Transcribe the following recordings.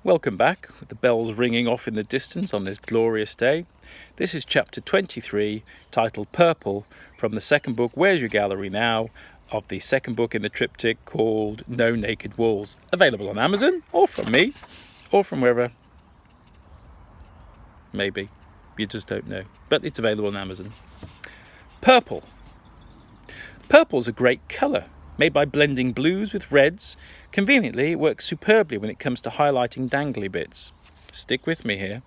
Welcome back, with the bells ringing off in the distance on this glorious day. This is chapter 23, titled Purple, from the second book, Where's Your Gallery Now?, of the second book in the triptych called No Naked Walls. Available on Amazon, or from me, or from wherever. Maybe. You just don't know. But it's available on Amazon. Purple. Purple's a great colour, made by blending blues with reds. Conveniently, it works superbly when it comes to highlighting dangly bits. Stick with me here.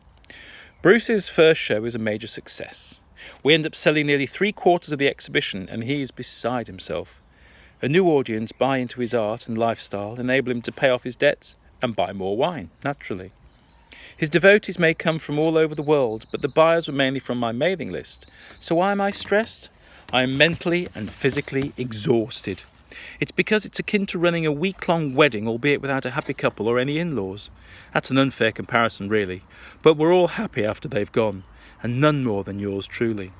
Bruce's first show is a major success. We end up selling nearly 3/4 of the exhibition, and he is beside himself. A new audience buy into his art and lifestyle, enable him to pay off his debts and buy more wine, naturally. His devotees may come from all over the world, but the buyers were mainly from my mailing list. So why am I stressed? I am mentally and physically exhausted. It's because it's akin to running a week-long wedding, albeit without a happy couple or any in-laws. That's an unfair comparison, really. But we're all happy after they've gone, and none more than yours truly.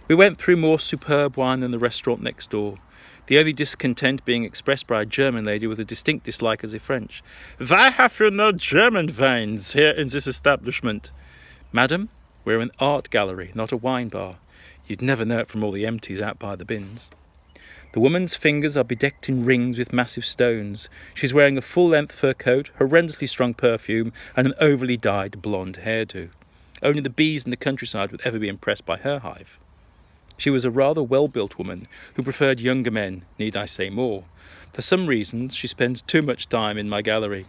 We went through more superb wine than the restaurant next door, the only discontent being expressed by a German lady with a distinct dislike of the French. "Why have you no German wines here in this establishment?" "Madam, we're an art gallery, not a wine bar. You'd never know it from all the empties out by the bins." The woman's fingers are bedecked in rings with massive stones. She's wearing a full-length fur coat, horrendously strong perfume, and an overly dyed blonde hairdo. Only the bees in the countryside would ever be impressed by her hive. She was a rather well-built woman who preferred younger men, need I say more. For some reasons, she spends too much time in my gallery.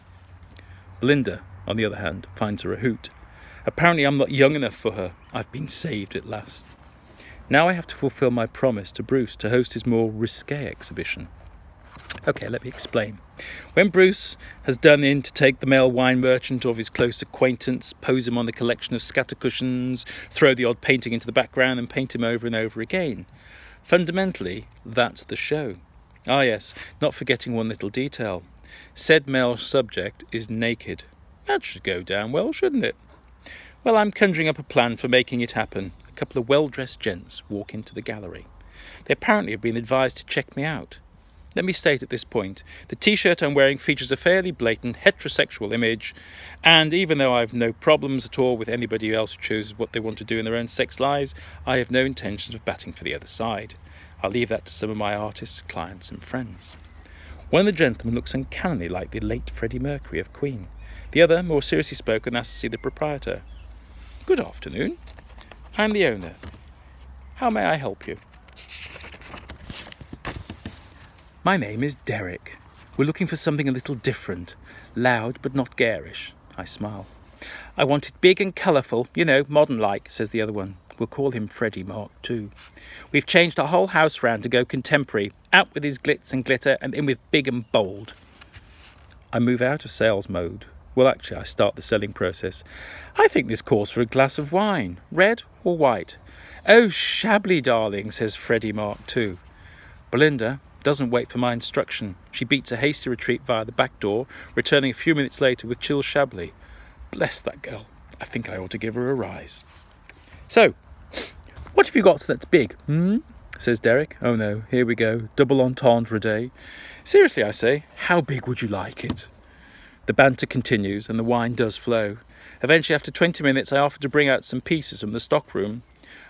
Belinda, on the other hand, finds her a hoot. Apparently I'm not young enough for her. I've been saved at last. Now I have to fulfill my promise to Bruce to host his more risque exhibition. Okay, let me explain. When Bruce has done in to take the male wine merchant of his close acquaintance, pose him on the collection of scatter cushions, throw the odd painting into the background and paint him over and over again. Fundamentally, that's the show. Ah yes, not forgetting one little detail. Said male subject is naked. That should go down well, shouldn't it? Well, I'm conjuring up a plan for making it happen. A couple of well-dressed gents walk into the gallery. They apparently have been advised to check me out. Let me state at this point, the t-shirt I'm wearing features a fairly blatant heterosexual image, and even though I've no problems at all with anybody else who chooses what they want to do in their own sex lives, I have no intentions of batting for the other side. I'll leave that to some of my artists, clients and friends. One of the gentlemen looks uncannily like the late Freddie Mercury of Queen. The other, more seriously spoken, asks to see the proprietor. "Good afternoon. I'm the owner. How may I help you?" "My name is Derek. We're looking for something a little different. Loud but not garish." I smile. "I want it big and colourful, modern-like," says the other one. We'll call him Freddie Mark II. "We've changed our whole house round to go contemporary. Out with his glitz and glitter and in with big and bold." I move out of sales mode. Well, actually, I start the selling process. "I think this calls for a glass of wine. Red or white?" "Oh, Chablis, darling," says Freddie Mark II. Belinda doesn't wait for my instruction. She beats a hasty retreat via the back door, returning a few minutes later with chilled Chablis. Bless that girl. I think I ought to give her a rise. "So, what have you got that's big, says Derek. Oh no, here we go. Double entendre day. "Seriously," I say, "how big would you like it?" The banter continues and the wine does flow. Eventually, after 20 minutes, I offer to bring out some pieces from the stockroom.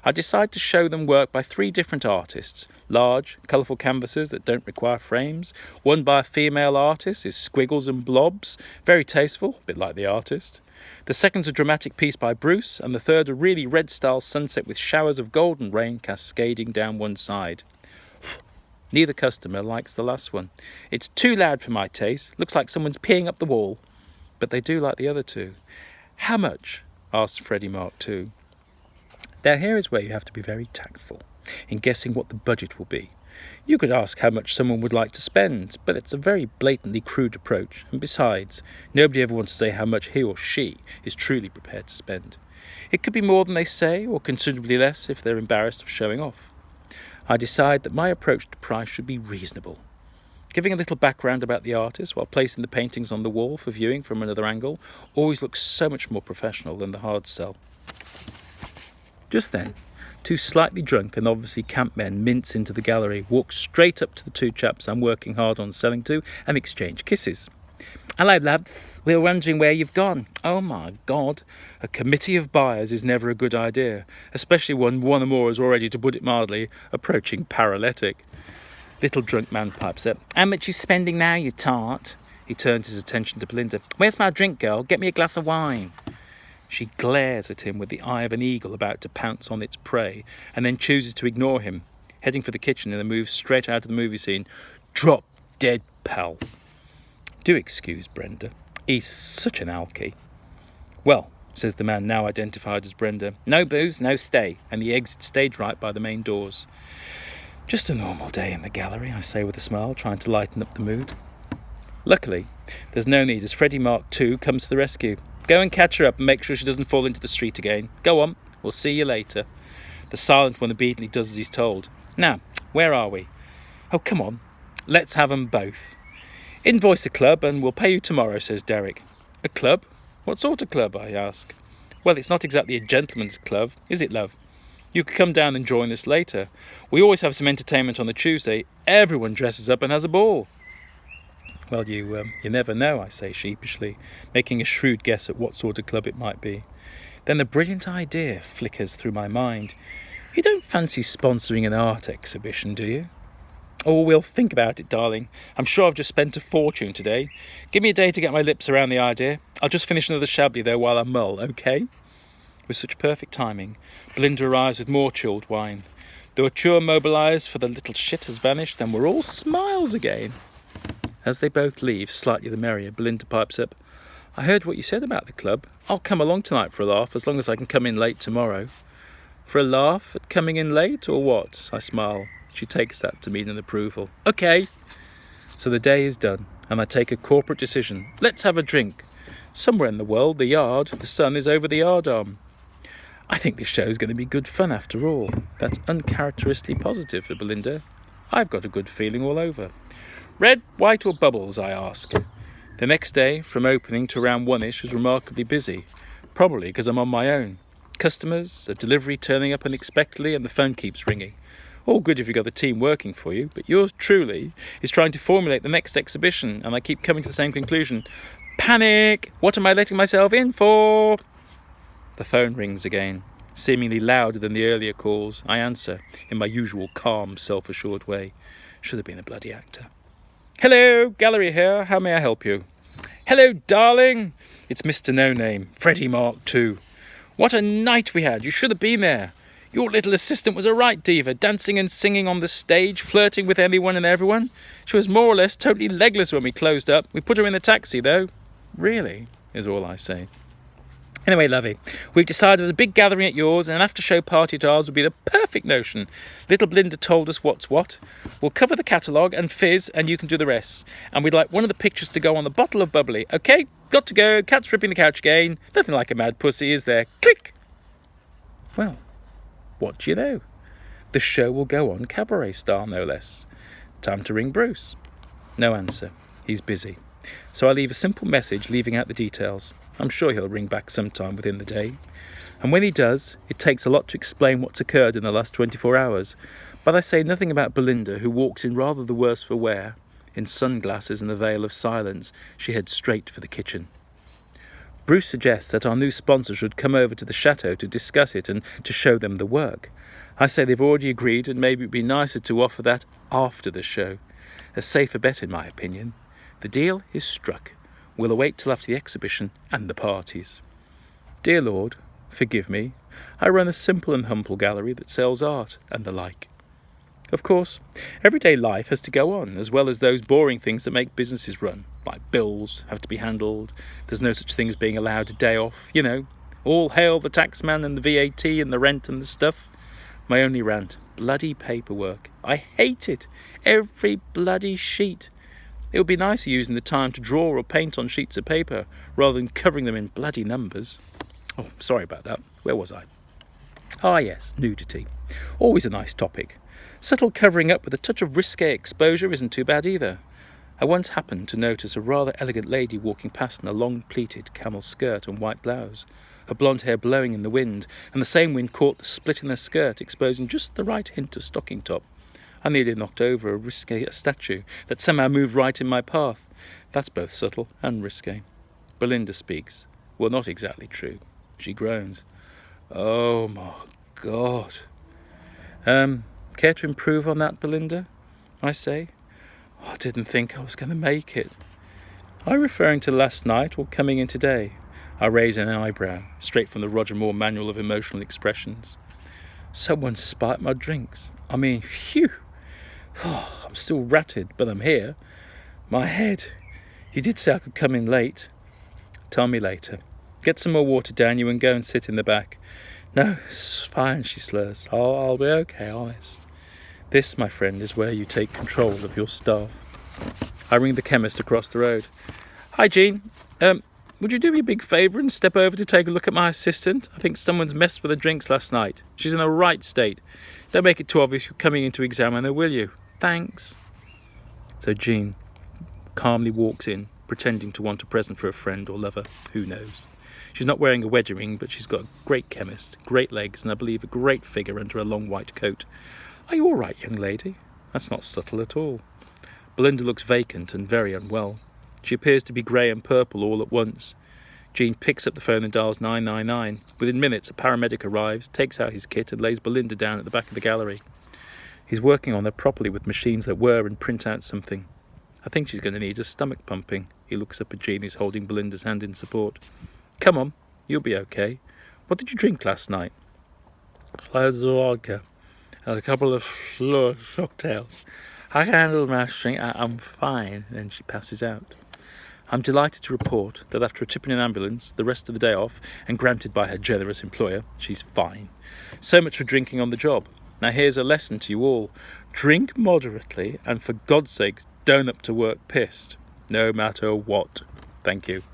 I decide to show them work by 3 different artists. Large, colourful canvases that don't require frames. One by a female artist is squiggles and blobs. Very tasteful, a bit like the artist. The second's a dramatic piece by Bruce, and the third a really red-style sunset with showers of golden rain cascading down one side. Neither customer likes the last one. It's too loud for my taste. Looks like someone's peeing up the wall. But they do like the other 2. "How much?" asks Freddie Mark II. Now here is where you have to be very tactful in guessing what the budget will be. You could ask how much someone would like to spend, but it's a very blatantly crude approach, and besides, nobody ever wants to say how much he or she is truly prepared to spend. It could be more than they say, or considerably less if they're embarrassed of showing off. I decide that my approach to price should be reasonable. Giving a little background about the artist while placing the paintings on the wall for viewing from another angle always looks so much more professional than the hard sell. Just then, 2 slightly drunk and obviously camp men mince into the gallery, walk straight up to the 2 chaps I'm working hard on selling to, and exchange kisses. Hello, lads. We were wondering where you've gone. Oh, my God. A committee of buyers is never a good idea, especially when one or more is already, to put it mildly, approaching paralytic. Little drunk man pipes up. How much you spending now, you tart? He turns his attention to Belinda. Where's my drink, girl? Get me a glass of wine. She glares at him with the eye of an eagle about to pounce on its prey, and then chooses to ignore him, heading for the kitchen in a move straight out of the movie scene. Drop dead, pal. Do excuse Brenda. He's such an alky. Well, says the man now identified as Brenda. No booze, no stay, and he exits stage right by the main doors. Just a normal day in the gallery, I say with a smile, trying to lighten up the mood. Luckily, there's no need as Freddie Mark II comes to the rescue. Go and catch her up and make sure she doesn't fall into the street again. Go on, we'll see you later. The silent one obediently does as he's told. Now, where are we? Oh, come on, let's have 'em both. Invoice the club and we'll pay you tomorrow, says Derek. A club? What sort of club, I ask. Well, it's not exactly a gentleman's club, is it, love? You could come down and join us later. We always have some entertainment on the Tuesday. Everyone dresses up and has a ball. Well, you never know, I say sheepishly, making a shrewd guess at what sort of club it might be. Then a brilliant idea flickers through my mind. You don't fancy sponsoring an art exhibition, do you? Oh, we'll think about it, darling. I'm sure I've just spent a fortune today. Give me a day to get my lips around the idea. I'll just finish another Chablis, though, while I mull, OK? With such perfect timing, Belinda arrives with more chilled wine. The hauteur mobilised for the little shit has vanished, and we're all smiles again. As they both leave, slightly the merrier, Belinda pipes up. I heard what you said about the club. I'll come along tonight for a laugh, as long as I can come in late tomorrow. For a laugh at coming in late, or what? I smile. She takes that to mean an approval. OK. So the day is done, and I take a corporate decision. Let's have a drink. Somewhere in the world, the yard, the sun is over the yardarm. I think this show's going to be good fun after all. That's uncharacteristically positive for Belinda. I've got a good feeling all over. Red, white or bubbles, I ask. The next day, from opening to around 1ish, was remarkably busy. Probably because I'm on my own. Customers, a delivery turning up unexpectedly, and the phone keeps ringing. All good if you've got the team working for you, but yours truly is trying to formulate the next exhibition, and I keep coming to the same conclusion. Panic! What am I letting myself in for? The phone rings again, seemingly louder than the earlier calls. I answer, in my usual calm, self-assured way. Should have been a bloody actor. Hello, gallery here. How may I help you? Hello, darling. It's Mr. No-Name, Freddie Mark II. What a night we had. You should have been there. Your little assistant was a right diva, dancing and singing on the stage, flirting with anyone and everyone. She was more or less totally legless when we closed up. We put her in the taxi, though. Really, is all I say. Anyway, lovey, we've decided that a big gathering at yours and an after-show party at ours would be the perfect notion. Little Belinda told us what's what. We'll cover the catalogue and fizz, and you can do the rest. And we'd like one of the pictures to go on the bottle of bubbly. OK, got to go. Cat's ripping the couch again. Nothing like a mad pussy, is there? Click. Well, what do you know? The show will go on cabaret style, no less. Time to ring Bruce. No answer. He's busy. So I leave a simple message leaving out the details. I'm sure he'll ring back sometime within the day. And when he does, it takes a lot to explain what's occurred in the last 24 hours. But I say nothing about Belinda, who walks in rather the worse for wear. In sunglasses and a veil of silence, she heads straight for the kitchen. Bruce suggests that our new sponsor should come over to the chateau to discuss it and to show them the work. I say they've already agreed, and maybe it would be nicer to offer that after the show. A safer bet, in my opinion. The deal is struck. We'll await till after the exhibition and the parties. Dear Lord, forgive me. I run a simple and humble gallery that sells art and the like. Of course, everyday life has to go on, as well as those boring things that make businesses run, like bills have to be handled. There's no such thing as being allowed a day off, you know. All hail the taxman and the VAT and the rent and the stuff. My only rant, bloody paperwork. I hate it. Every bloody sheet. It would be nicer using the time to draw or paint on sheets of paper rather than covering them in bloody numbers. Oh, sorry about that. Where was I? Ah, yes, nudity. Always a nice topic. Subtle covering up with a touch of risque exposure isn't too bad either. I once happened to notice a rather elegant lady walking past in a long pleated camel skirt and white blouse, her blonde hair blowing in the wind, and the same wind caught the split in her skirt, exposing just the right hint of stocking top. I nearly knocked over a risque statue that somehow moved right in my path. That's both subtle and risque. Belinda speaks. Well, not exactly true. She groans. Oh my God. Care to improve on that, Belinda? I say. I didn't think I was going to make it. Are you referring to last night or coming in today? I raise an eyebrow, straight from the Roger Moore Manual of Emotional Expressions. Someone spiked my drinks. I mean, phew. Oh, I'm still ratted, but I'm here. My head. You did say I could come in late. Tell me later. Get some more water down you and go and sit in the back. No, it's fine, she slurs. I'll be okay, honest. This, my friend, is where you take control of your staff. I ring the chemist across the road. Hi, Jean. Would you do me a big favour and step over to take a look at my assistant? I think someone's messed with her drinks last night. She's in the right state. Don't make it too obvious you're coming in to examine her, will you? Thanks. So Jean calmly walks in, pretending to want a present for a friend or lover. Who knows? She's not wearing a wedding ring, but she's got a great chemist, great legs, and I believe a great figure under a long white coat. Are you all right, young lady? That's not subtle at all. Belinda looks vacant and very unwell. She appears to be grey and purple all at once. Jean picks up the phone and dials 999. Within minutes, a paramedic arrives, takes out his kit and lays Belinda down at the back of the gallery. He's working on her properly with machines that whir and print out something. I think she's going to need a stomach pumping. He looks up at Jean, who's holding Belinda's hand in support. Come on, you'll be okay. What did you drink last night? Loads of vodka and a couple of cocktails. I can handle my drink. I'm fine. Then she passes out. I'm delighted to report that after a trip in an ambulance, the rest of the day off, and granted by her generous employer, she's fine. So much for drinking on the job. Now here's a lesson to you all. Drink moderately, and for God's sake, don't up to work pissed. No matter what. Thank you.